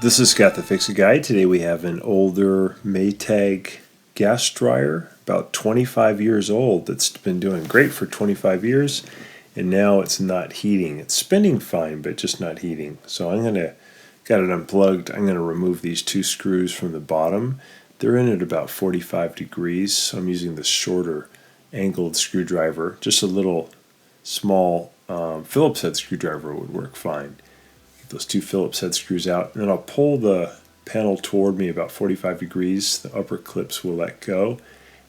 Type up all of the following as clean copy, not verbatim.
This is Scott the Fix-It Guy. Today we have an older Maytag gas dryer, about 25 years old, that's been doing great for 25 years, and now it's not heating. It's spinning fine, but just not heating. So got it unplugged. I'm gonna remove these two screws from the bottom. They're in at about 45 degrees, so I'm using the shorter angled screwdriver. Just a little small Phillips head screwdriver would work fine. Those two Phillips head screws out, and then I'll pull the panel toward me about 45 degrees. The upper clips will let go.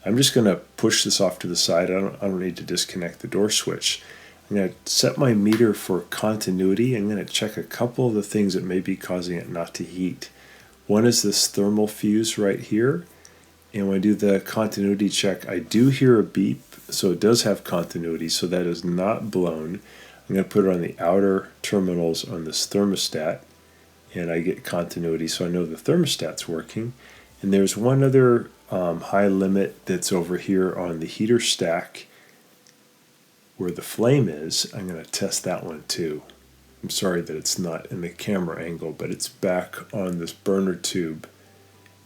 I'm just going to push this off to the side. I don't need to disconnect the door switch. I'm going to set my meter for continuity. I'm going to check a couple of the things that may be causing it not to heat. One is this thermal fuse right here, and when I do the continuity check, I do hear a beep, so it does have continuity, so that is not blown. I'm going to put it on the outer terminals on this thermostat, and I get continuity, so I know the thermostat's working. And there's one other high limit that's over here on the heater stack where the flame is. I'm going to test that one too. I'm sorry that it's not in the camera angle, but it's back on this burner tube,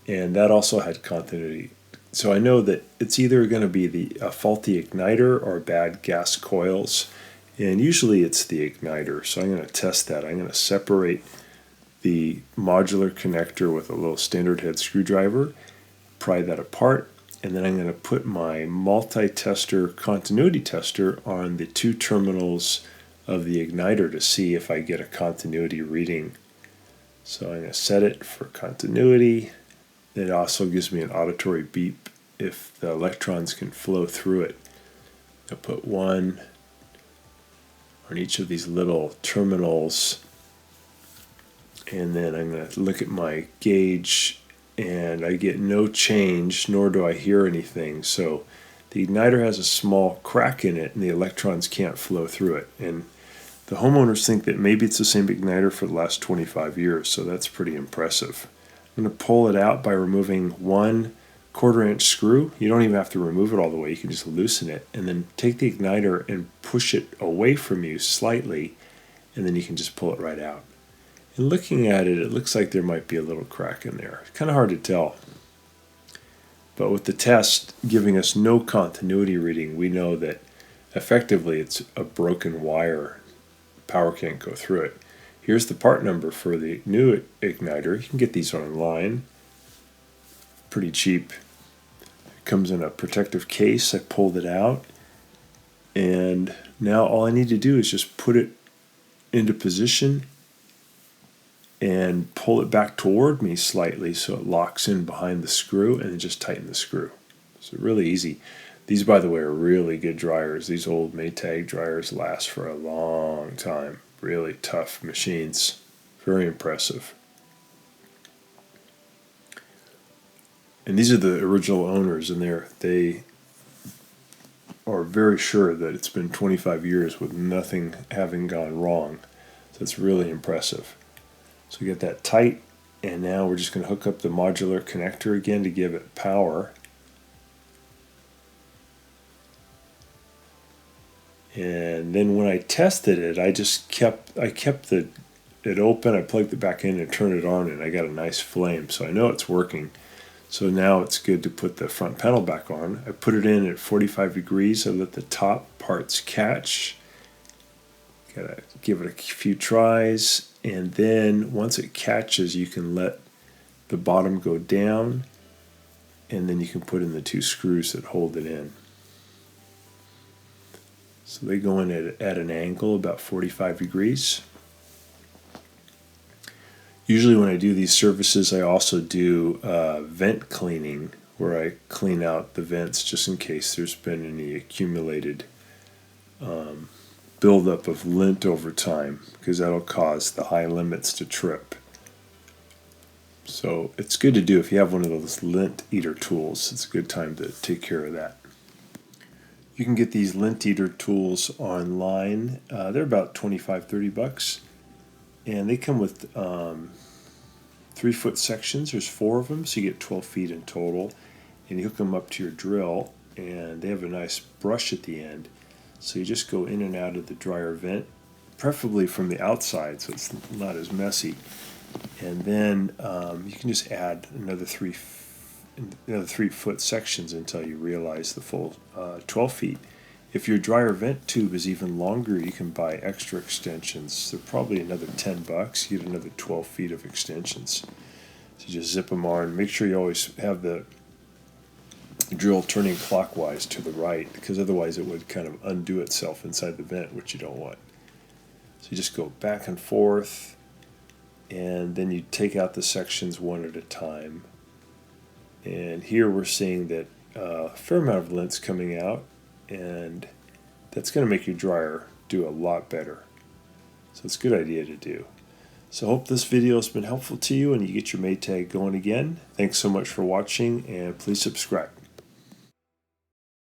and that also had continuity. So I know that it's either going to be a faulty igniter or bad gas coils. And usually it's the igniter, so I'm going to test that. I'm going to separate the modular connector with a little standard head screwdriver, pry that apart, and then I'm going to put my multi-tester continuity tester on the two terminals of the igniter to see if I get a continuity reading. So I'm going to set it for continuity. It also gives me an auditory beep if the electrons can flow through it. I'll put one on each of these little terminals, and then I'm going to look at my gauge, and I get no change, nor do I hear anything. So the igniter has a small crack in it and the electrons can't flow through it, and the homeowners think that maybe it's the same igniter for the last 25 years, so that's pretty impressive. I'm going to pull it out by removing 1/4-inch screw. You don't even have to remove it all the way, you can just loosen it, and then take the igniter and push it away from you slightly, and then you can just pull it right out. And looking at it, it looks like there might be a little crack in there. It's kind of hard to tell. But with the test giving us no continuity reading, we know that effectively it's a broken wire. Power can't go through it. Here's the part number for the new igniter. You can get these online. Pretty cheap. It comes in a protective case. I pulled it out, and now all I need to do is just put it into position and pull it back toward me slightly so it locks in behind the screw, and then just tighten the screw. So really easy. These, by the way, are really good dryers. These old Maytag dryers last for a long time. Really tough machines. Very impressive. And these are the original owners, and they are very sure that it's been 25 years with nothing having gone wrong. So it's really impressive. So we get that tight, and now we're just going to hook up the modular connector again to give it power. And then when I tested it, I kept it open. I plugged it back in and turned it on, and I got a nice flame. So I know it's working. So now it's good to put the front panel back on. I put it in at 45 degrees. I let the top parts catch. Gotta give it a few tries, and then once it catches, you can let the bottom go down, and then you can put in the two screws that hold it in. So they go in at an angle about 45 degrees. Usually when I do these services, I also do vent cleaning, where I clean out the vents just in case there's been any accumulated buildup of lint over time, because that'll cause the high limits to trip. So it's good to do if you have one of those lint eater tools. It's a good time to take care of that. You can get these lint eater tools online. They're about $25-30, and they come with 3-foot sections. There's 4 of them, so you get 12 feet in total, and you hook them up to your drill, and they have a nice brush at the end. So you just go in and out of the dryer vent, preferably from the outside so it's not as messy. And then you can just add another 3-foot sections until you realize the full 12 feet. If your dryer vent tube is even longer, you can buy extra extensions. They're probably another $10. You get another 12 feet of extensions. So just zip them on. Make sure you always have the drill turning clockwise to the right, because otherwise it would kind of undo itself inside the vent, which you don't want. So you just go back and forth, and then you take out the sections one at a time. And here we're seeing that a fair amount of lint's coming out, and that's going to make your dryer do a lot better. So it's a good idea to do. So I hope this video has been helpful to you and you get your Maytag going again. Thanks so much for watching, and please subscribe.